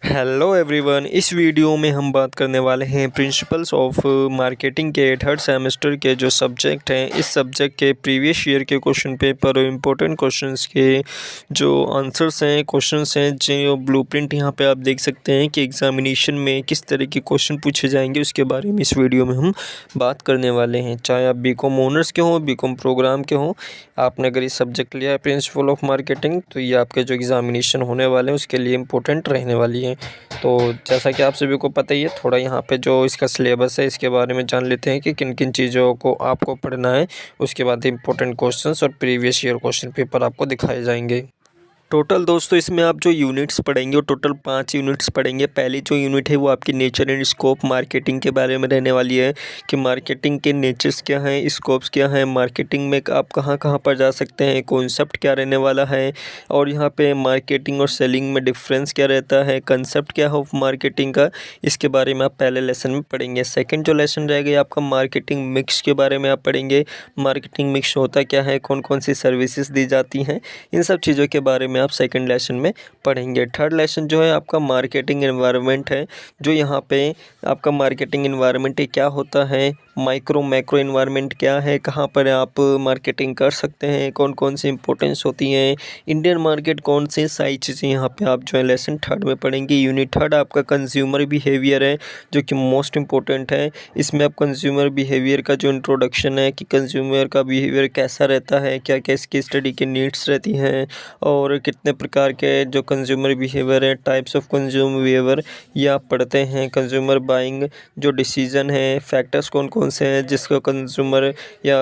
Hello everyone, इस video में हम बात करने वाले हैं प्रिंसिपल्स ऑफ मार्केटिंग के थर्ड सेमेस्टर के जो सब्जेक्ट हैं। इस सब्जेक्ट के प्रीवियस ईयर के क्वेश्चन पेपर और इम्पोर्टेंट क्वेश्चंस के जो आंसर्स हैं, क्वेश्चंस हैं, जो ब्लूप्रिंट यहाँ पे आप देख सकते हैं कि एग्जामिनेशन में किस तरह के क्वेश्चन पूछे जाएंगे, उसके बारे में इस वीडियो में हम बात करने वाले हैं। चाहे आप बीकॉम ऑनर्स के हों, बीकॉम प्रोग्राम के हों, आपने अगर ये सब्जेक्ट लिया है प्रिंसिपल ऑफ मार्केटिंग, तो ये आपके जो एग्जामिनेशन होने वाले हैं उसके लिए इम्पोर्टेंट रहने वाली है। तो जैसा कि आप सभी को पता ही है, थोड़ा यहाँ पे जो इसका सिलेबस है इसके बारे में जान लेते हैं कि किन किन चीज़ों को आपको पढ़ना है। उसके बाद इंपॉर्टेंट क्वेश्चंस और प्रीवियस ईयर क्वेश्चन पेपर आपको दिखाए जाएंगे। टोटल दोस्तों इसमें आप जो यूनिट्स पढ़ेंगे वो टोटल 5 यूनिट्स पढ़ेंगे। पहली जो यूनिट है वो आपकी नेचर एंड स्कोप मार्केटिंग के बारे में रहने वाली है कि मार्केटिंग के नेचर्स क्या हैं, स्कोप्स क्या हैं, मार्केटिंग में आप कहाँ कहाँ पर जा सकते हैं, कॉन्सेप्ट क्या रहने वाला है और यहाँ पे मार्केटिंग और सेलिंग में डिफरेंस क्या रहता है, कंसेप्ट क्या है मार्केटिंग का, इसके बारे में आप पहले लेसन में पढ़ेंगे। सेकेंड जो लेसन रहेगा आपका मार्केटिंग मिक्स के बारे में आप पढ़ेंगे। मार्केटिंग मिक्स होता क्या है, कौन कौन सी सर्विसेज दी जाती हैं, इन सब चीज़ों के बारे में आप सेकंड लेसन में पढ़ेंगे। थर्ड लेसन जो है आपका मार्केटिंग एनवायरनमेंट है, जो यहाँ पे आपका मार्केटिंग एनवायरनमेंट क्या होता है, माइक्रो मैक्रो एनवायरनमेंट क्या है, कहाँ पर आप मार्केटिंग कर सकते हैं, कौन कौन सी इंपॉर्टेंस होती हैं, इंडियन मार्केट कौन सी सारी चीज़ें यहाँ पे आप जो है लेसन थर्ड में पढ़ेंगे। यूनिट थर्ड आपका कंज्यूमर बिहेवियर है, जो कि मोस्ट इम्पोर्टेंट है। इसमें आप कंज्यूमर बिहेवियर का जो इंट्रोडक्शन है कि कंज्यूमर का बिहेवियर कैसा रहता है, क्या क्या इसकी स्टडी की नीड्स रहती हैं और कितने प्रकार के जो कंज्यूमर बिहेवियर है, टाइप्स ऑफ कंज्यूमर बिहेवियर, ये आप पढ़ते हैं। कंज्यूमर बाइंग जो डिसीजन है, फैक्टर्स कौन कौन से हैं जिसको कंज्यूमर या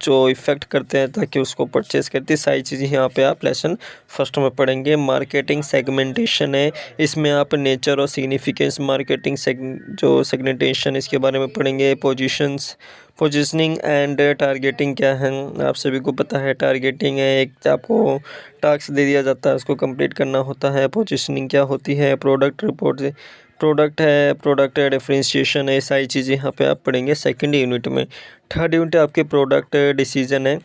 जो इफ़ेक्ट करते हैं ताकि उसको परचेस करती, सारी चीज़ें यहाँ पे आप लेसन फर्स्ट में पढ़ेंगे। मार्केटिंग सेगमेंटेशन है, इसमें आप नेचर और सिग्निफिकेंस मार्केटिंग जो सेगमेंटेशन इसके बारे में पढ़ेंगे। पोजीशनिंग एंड टारगेटिंग क्या है, आप सभी को पता है। टारगेटिंग है, एक आपको टास्क दे दिया जाता है, उसको कंप्लीट करना होता है। पोजीशनिंग क्या होती है, प्रोडक्ट रिपोर्ट प्रोडक्ट डिफरेंशिएशन है, सारी चीज़ें यहाँ पे आप पढ़ेंगे सेकंड यूनिट में। थर्ड यूनिट आपके प्रोडक्ट डिसीजन है,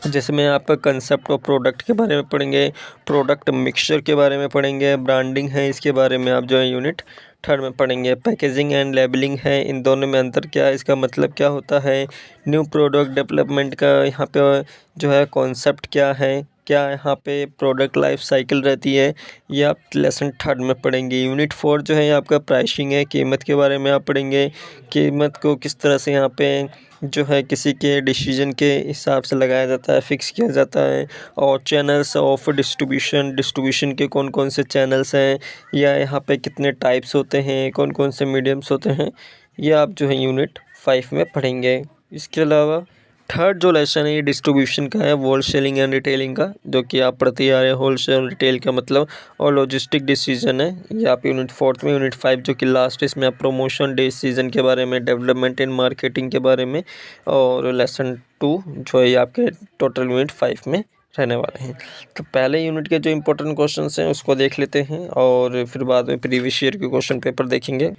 जिसमें आप कंसेप्ट ऑफ प्रोडक्ट के बारे में पढ़ेंगे, प्रोडक्ट मिक्सचर के बारे में पढ़ेंगे। ब्रांडिंग है, इसके बारे में आप जो है यूनिट थर्ड में पढ़ेंगे। पैकेजिंग एंड लेबलिंग है, इन दोनों में अंतर क्या है, इसका मतलब क्या होता है। न्यू प्रोडक्ट डेवलपमेंट का यहाँ पे जो है कॉन्सेप्ट क्या है, क्या यहाँ पे प्रोडक्ट लाइफ साइकिल रहती है, ये आप लेसन थर्ड में पढ़ेंगे। यूनिट 4 जो है आपका प्राइसिंग है, कीमत के बारे में आप पढ़ेंगे। कीमत को किस तरह से यहाँ पे जो है किसी के डिसीजन के हिसाब से लगाया जाता है, फिक्स किया जाता है। और चैनल्स ऑफ डिस्ट्रीब्यूशन के कौन कौन से चैनल्स हैं, या यहाँ पे कितने टाइप्स होते हैं, कौन कौन से मीडियम्स होते हैं, ये आप जो है यूनिट 5 में पढ़ेंगे। इसके अलावा थर्ड जो लेसन है ये डिस्ट्रीब्यूशन का है, होल सेलिंग एंड रिटेलिंग का, जो कि आप पढ़ते आ रहे हैं। होल सेल रिटेल का मतलब और लॉजिस्टिक डिसीजन है, ये आप यूनिट 4 में। यूनिट 5 जो कि लास्ट, इसमें आप प्रमोशन डिसीजन के बारे में, डेवलपमेंट इन मार्केटिंग के बारे में, और लेसन 2 जो है आपके टोटल यूनिट 5 में रहने वाले हैं। तो पहले यूनिट के जो इंपॉर्टेंट क्वेश्चन हैं उसको देख लेते हैं और फिर बाद में प्रीवियस ईयर के क्वेश्चन पेपर देखेंगे।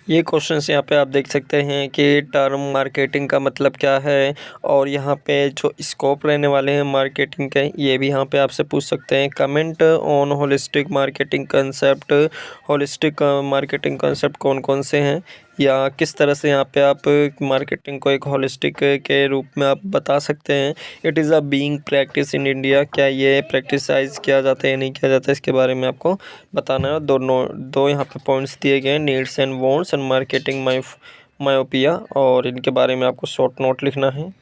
ये क्वेश्चंस यहाँ पे आप देख सकते हैं कि टर्म मार्केटिंग का मतलब क्या है, और यहाँ पे जो स्कोप रहने वाले हैं मार्केटिंग के, ये भी यहाँ पे आपसे पूछ सकते हैं। Comment on holistic marketing concept, holistic marketing concept कौन कौन से हैं, या किस तरह से यहाँ पे आप मार्केटिंग को एक होलिस्टिक के रूप में आप बता सकते हैं। It is a being practice in India, क्या ये प्रैक्टिसाइज किया जाता है या नहीं किया जाता है, इसके बारे में आपको बताना है। दो यहाँ पे पॉइंट्स दिए गए हैं, needs and wants and marketing myopia, और इनके बारे में आपको शॉर्ट नोट लिखना है।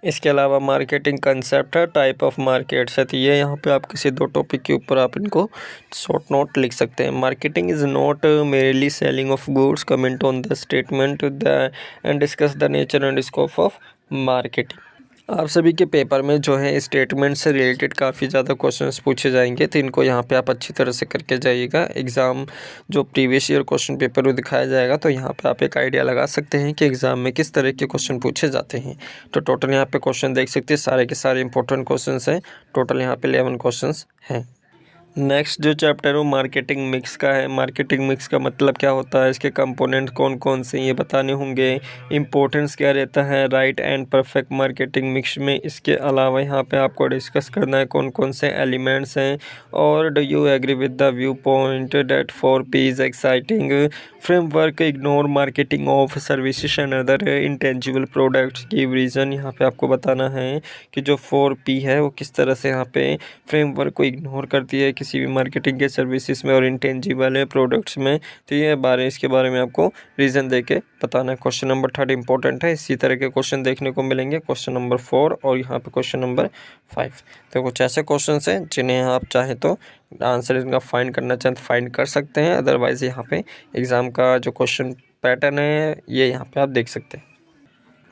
इसके अलावा मार्केटिंग कंसेप्ट है, टाइप ऑफ मार्केट्स है, तो ये यहाँ पे आप किसी 2 टॉपिक के ऊपर आप इनको शॉर्ट नोट लिख सकते हैं। Marketing is not merely selling of goods, comment on the statement and discuss the nature and scope of marketing. आप सभी के पेपर में जो है स्टेटमेंट से रिलेटेड काफ़ी ज़्यादा क्वेश्चंस पूछे जाएंगे, तो इनको यहाँ पे आप अच्छी तरह से करके जाइएगा। एग्ज़ाम जो प्रीवियस ईयर क्वेश्चन पेपर में दिखाया जाएगा, तो यहाँ पे आप एक आइडिया लगा सकते हैं कि एग्ज़ाम में किस तरह के क्वेश्चन पूछे जाते हैं। तो टोटल यहाँ पे क्वेश्चन देख सकते हैं, सारे के सारे इंपॉर्टेंट क्वेश्चन हैं। टोटल यहाँ पे 11 क्वेश्चन हैं। नेक्स्ट जो चैप्टर है वो मार्केटिंग मिक्स का है। मार्केटिंग मिक्स का मतलब क्या होता है, इसके कंपोनेंट कौन कौन से ये बताने होंगे, इम्पोर्टेंस क्या रहता है right and perfect marketing mix में। इसके अलावा यहाँ पे आपको डिस्कस करना है कौन कौन से एलिमेंट्स हैं, और do you agree with the viewpoint that 4P is exciting framework ignore marketing of services and other intangible products की रीज़न। यहाँ पे आपको बताना है कि जो 4P है वो किस तरह से यहाँ पे फ्रेमवर्क को इग्नोर करती है किसी भी मार्केटिंग के सर्विसेज में और इंटेंजिबल प्रोडक्ट्स में। तो ये इसके बारे में आपको रीज़न दे के बताना है। क्वेश्चन नंबर 3 इंपॉर्टेंट है, इसी तरह के क्वेश्चन देखने को मिलेंगे क्वेश्चन नंबर 4 और यहाँ पे क्वेश्चन नंबर 5। तो कुछ ऐसे क्वेश्चन हैं जिन्हें आप चाहें तो आंसर इनका फाइंड करना चाहें तो फाइंड कर सकते हैं, अदरवाइज़ यहाँ पे एग्ज़ाम का जो क्वेश्चन पैटर्न है ये यहाँ पे आप देख सकते हैं।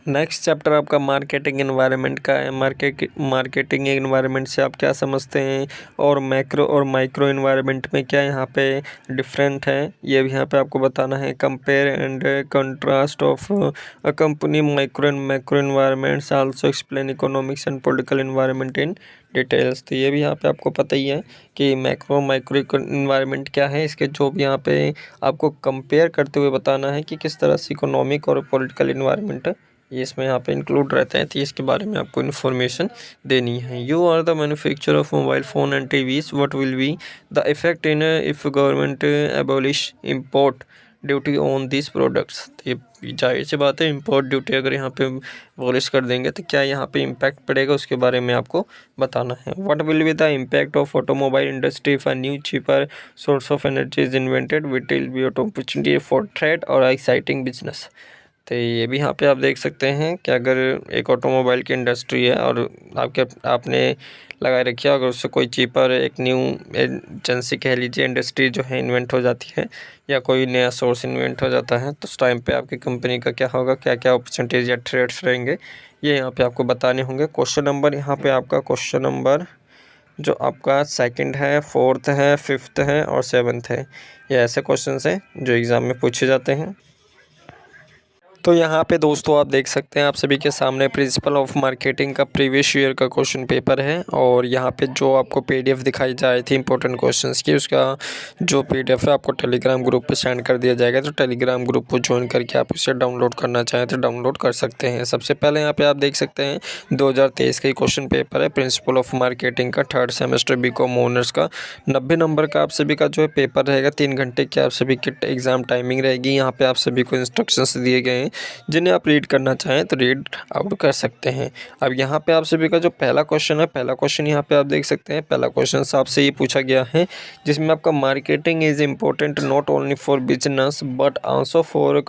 नेक्स्ट चैप्टर आपका मार्केटिंग एनवायरनमेंट का है। मार्केटिंग एनवायरनमेंट से आप क्या समझते हैं और मैक्रो और माइक्रो एनवायरनमेंट में क्या यहाँ पे डिफरेंट है, ये भी यहाँ पे आपको बताना है। Compare and contrast of a company micro and macro environments, also explain economics and political environment in details. तो ये भी यहाँ पे आपको पता ही है कि मैक्रो माइक्रो एनवायरनमेंट क्या है, इसके जो भी यहाँ पे आपको कंपेयर करते हुए बताना है कि किस तरह से इकोनॉमिक और पॉलिटिकल एनवायरनमेंट ये इसमें यहाँ पे इंक्लूड रहते हैं। तो इसके बारे में आपको इन्फॉर्मेशन देनी है। You are the manufacturer of mobile phone and TVs, what will be the effect in if government abolish import duty on this products. तो ये जाहिर सी बात है, इम्पोर्ट ड्यूटी अगर यहाँ पे एबॉलिश कर देंगे तो क्या यहाँ पे इम्पैक्ट पड़ेगा उसके बारे में आपको बताना है। What will be the impact of automobile industry if a new cheaper source of energy is invented, which will be opportunity for trade और एक्साइटिंग बिजनेस। तो ये भी यहाँ पे आप देख सकते हैं कि अगर एक ऑटोमोबाइल की इंडस्ट्री है और आपने लगाए रखी है, अगर उससे कोई चीपर एक न्यू एजेंसी कह लीजिए इंडस्ट्री जो है इन्वेंट हो जाती है या कोई नया सोर्स इन्वेंट हो जाता है, तो उस टाइम पे आपकी कंपनी का क्या होगा, क्या क्या अपॉर्चुनिटीज़ या ट्रेड्स रहेंगे, ये यहाँ पे आपको बताने होंगे। क्वेश्चन नंबर यहाँ पे आपका क्वेश्चन नंबर जो आपका 2nd है, 4th है, 5th है और 7th है, ये ऐसे क्वेश्चन हैं जो एग्ज़ाम में पूछे जाते हैं। तो यहाँ पे दोस्तों आप देख सकते हैं आप सभी के सामने प्रिंसिपल ऑफ मार्केटिंग का प्रीवियस ईयर का क्वेश्चन पेपर है, और यहाँ पे जो आपको पीडीएफ दिखाई जा रही थी इंपॉर्टेंट क्वेश्चंस की, उसका जो पीडीएफ है आपको टेलीग्राम ग्रुप पे सेंड कर दिया जाएगा। तो टेलीग्राम ग्रुप को ज्वाइन करके आप उसे डाउनलोड करना चाहें तो डाउनलोड कर सकते हैं। सबसे पहले यहाँ पर आप देख सकते हैं 2023 का ही क्वेश्चन पेपर है, प्रिंसिपल ऑफ मार्केटिंग का 3rd सेमेस्टर बीकॉम ऑनर्स का। 90 नंबर का आप सभी का जो है पेपर रहेगा, 3 घंटे की आप सभी की एग्ज़ाम टाइमिंग रहेगी। यहाँ पर आप सभी को इंस्ट्रक्शंस दिए गए हैं जिन्हें आप रीड करना चाहें तो रीड आउट कर सकते हैं। अब यहाँ पे आप सभी का जो पहला क्वेश्चन है, पहला क्वेश्चन यहाँ पे आप देख सकते हैं। पहला क्वेश्चन आपसे ये पूछा गया है जिसमें आपका marketing is important not only for business but also for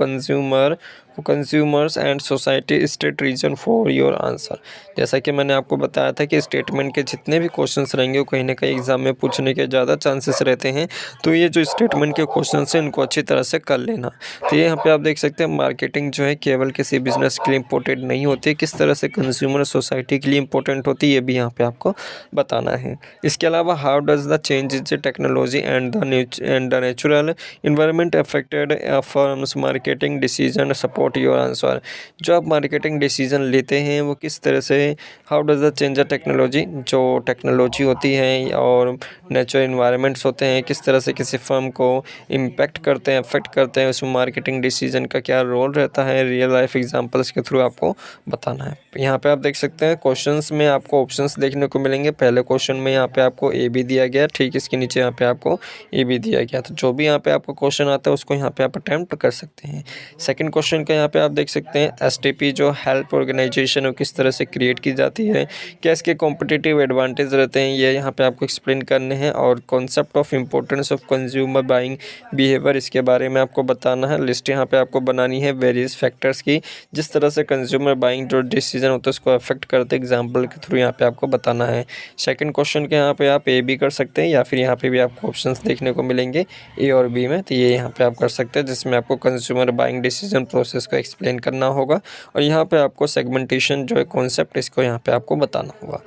consumers and society, state reason for your answer. जैसा कि मैंने आपको बताया था कि स्टेटमेंट के जितने भी क्वेश्चंस रहेंगे वो कहीं ना कहीं एग्जाम में पूछने के ज़्यादा चांसेस रहते हैं, तो ये जो स्टेटमेंट के क्वेश्चन हैं इनको अच्छी तरह से कर लेना। तो ये यहाँ पे आप देख सकते हैं मार्केटिंग जो है केवल किसी बिजनेस के लिए इम्पोर्टेंट नहीं होती, किस तरह से कंज्यूमर सोसाइटी के लिए इम्पोर्टेंट होती है ये भी यहाँ पे आपको बताना है। इसके अलावा how does the change in technology and the natural environment affected firms marketing decision support your answer. जो आप मार्केटिंग डिसीजन लेते हैं वो किस तरह से, how does the change the technology, जो टेक्नोलॉजी होती है और नेचुरल इन्वायरमेंट्स होते हैं किस तरह से किसी फर्म को इम्पैक्ट करते हैं, अफेक्ट करते हैं, उसमें मार्केटिंग डिसीजन का क्या रोल रहता है, रियल लाइफ एग्जांपल्स के थ्रू आपको बताना है। यहाँ पे आप देख सकते हैं क्वेश्चंस में आपको ऑप्शंस देखने को मिलेंगे। पहले क्वेश्चन में यहाँ पे आपको ए बी दिया गया, ठीक इसके नीचे यहाँ पे आपको ए बी दिया गया, तो जो भी यहाँ पे आपको क्वेश्चन आता है उसको यहाँ पे आप अटैम्प्ट कर सकते हैं। सेकंड क्वेश्चन का यहाँ पे आप देख सकते हैं एसटीपी जो हेल्प ऑर्गेनाइजेशन है किस तरह से क्रिएट की जाती है, क्या इसके कॉम्पिटिटिव एडवांटेज रहते हैं, ये यहाँ पे आपको एक्सप्लेन करने हैं। और concept of importance of consumer buying behaviour इसके बारे में आपको बताना है। लिस्ट यहाँ पे आपको बनानी है वेरियस फैक्टर्स की जिस तरह से कंज्यूमर बाइंग जो डिसीजन होता है उसको अफेक्ट करते एग्जाम्पल के थ्रू यहाँ पे आपको बताना है। सेकंड क्वेश्चन के यहाँ पे आप ए बी कर सकते हैं या फिर यहाँ पे भी आपको ऑप्शंस देखने को मिलेंगे ए और बी में, तो ये यहाँ पे आप कर सकते हैं जिसमें आपको कंज्यूमर बाइंग डिसीजन प्रोसेस को एक्सप्लेन करना होगा और यहाँ पे आपको सेगमेंटेशन जो है कॉन्सेप्ट इसको यहाँ पे आपको बताना होगा।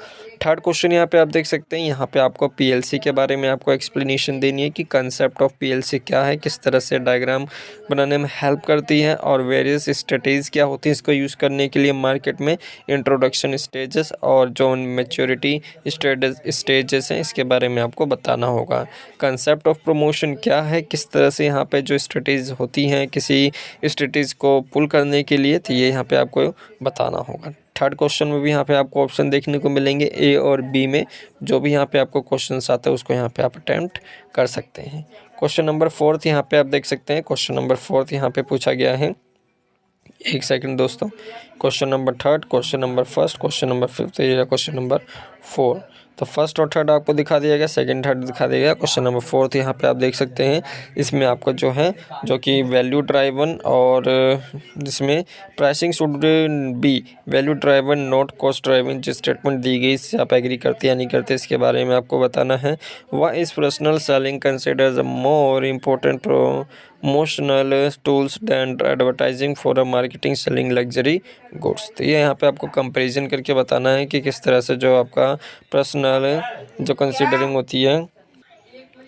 थर्ड क्वेश्चन यहाँ पे आप देख सकते हैं, यहाँ पे आपको पीएलसी के बारे में आपको एक्सप्लेनेशन देनी है कि कंसेप्ट ऑफ पीएलसी क्या है, किस तरह से डायग्राम बनाने में हेल्प करती है और वेरियस स्ट्रेटेजीज क्या होती है इसको यूज़ करने के लिए मार्केट में, इंट्रोडक्शन स्टेजेस और जो मैच्योरिटी स्टेजेस हैं इसके बारे में आपको बताना होगा। कंसेप्ट ऑफ प्रमोशन क्या है, किस तरह से यहाँ पे जो स्ट्रेटेजीज होती हैं किसी स्ट्रेटेजी को पुल करने के लिए, तो ये यहाँ पे आपको बताना होगा। थर्ड क्वेश्चन में भी यहाँ पे आपको ऑप्शन देखने को मिलेंगे ए और बी में, जो भी यहाँ पे आपको क्वेश्चंस आते हैं उसको यहाँ पे आप अटेम्प्ट कर सकते हैं। क्वेश्चन नंबर 4 यहाँ पे आप देख सकते हैं, क्वेश्चन नंबर 4 यहाँ पे पूछा गया है, एक सेकंड दोस्तों, question number 3, question number 1, question number 5 या क्वेश्चन नंबर 4। तो फर्स्ट और थर्ड आपको दिखा दिया गया, सेकंड थर्ड दिखा दिया गया। क्वेश्चन नंबर 4 यहाँ पे आप देख सकते हैं, इसमें आपको जो है जो कि वैल्यू ड्राइवन और जिसमें pricing should be value driven not cost driven जो स्टेटमेंट दी गई इससे आप एग्री करते या नहीं करते इसके बारे में आपको बताना है। Why is personal selling considers a more important promotional tools than advertising for a marketing selling luxury goods. तो ये यहाँ पे आपको कंपैरिजन करके बताना है कि किस तरह से जो आपका पर्सनल जो कंसीडरिंग होती है।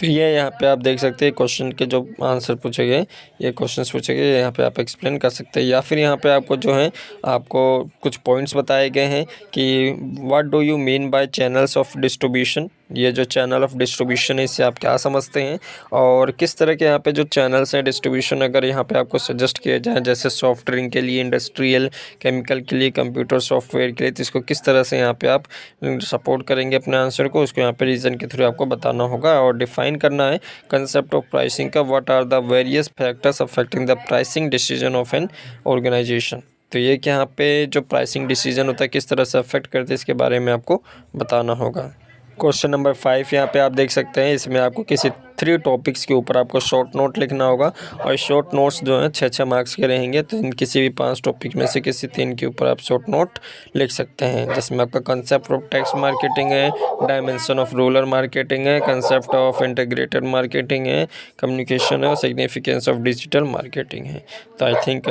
तो ये यहाँ पे आप देख सकते हैं क्वेश्चन के जो आंसर पूछे गए, ये क्वेश्चंस पूछे गए यहाँ पे आप एक्सप्लेन कर सकते हैं, या फिर यहाँ पे आपको जो है आपको कुछ पॉइंट्स बताए गए हैं कि what do you mean by channels of distribution. ये जो चैनल ऑफ डिस्ट्रीब्यूशन है इससे आप क्या समझते हैं और किस तरह के यहाँ पे जो चैनल्स हैं डिस्ट्रीब्यूशन अगर यहाँ पे आपको सजेस्ट किया जाए, जैसे सॉफ्ट ड्रिंक के लिए, इंडस्ट्रियल केमिकल के लिए, कंप्यूटर सॉफ्टवेयर के लिए, तो इसको किस तरह से यहाँ पे आप सपोर्ट करेंगे अपने आंसर को, उसको यहाँ पे रीज़न के थ्रू आपको बताना होगा और डिफाइन करना है कंसेप्ट ऑफ प्राइसिंग का। What are the various factors affecting the pricing decision of an organisation. तो ये कि यहाँ पे जो प्राइसिंग डिसीजन होता है किस तरह से अफेक्ट करते हैं इसके बारे में आपको बताना होगा। क्वेश्चन नंबर 5 यहाँ पे आप देख सकते हैं, इसमें आपको किसी 3 टॉपिक्स के ऊपर आपको शॉर्ट नोट लिखना होगा और शॉर्ट नोट्स जो हैं 6-6 मार्क्स के रहेंगे, तो इन किसी भी 5 टॉपिक में से किसी 3 के ऊपर आप शॉर्ट नोट लिख सकते हैं, जिसमें आपका कंसेप्ट ऑफ टेक्स्ट मार्केटिंग है, डायमेंशन ऑफ रूरल मार्केटिंग है, कंसेप्ट ऑफ इंटीग्रेटेड मार्केटिंग है, कम्युनिकेशन है और सिग्निफिकेंस ऑफ डिजिटल मार्केटिंग है। तो आई थिंक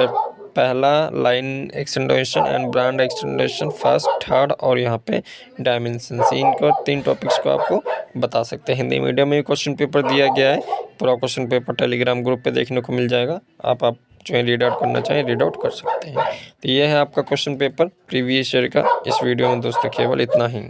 पहला line extension and brand extension first, third और यहाँ पे डायमेंशन, इनको 3 टॉपिक्स को आपको बता सकते हैं। हिंदी मीडियम में क्वेश्चन पेपर दिया गया है, पूरा क्वेश्चन पेपर टेलीग्राम ग्रुप पे देखने को मिल जाएगा, आप जो है रीड आउट करना चाहें रीड आउट कर सकते हैं। तो ये है आपका क्वेश्चन पेपर प्रीवियस ईयर का। इस वीडियो में दोस्तों केवल इतना ही।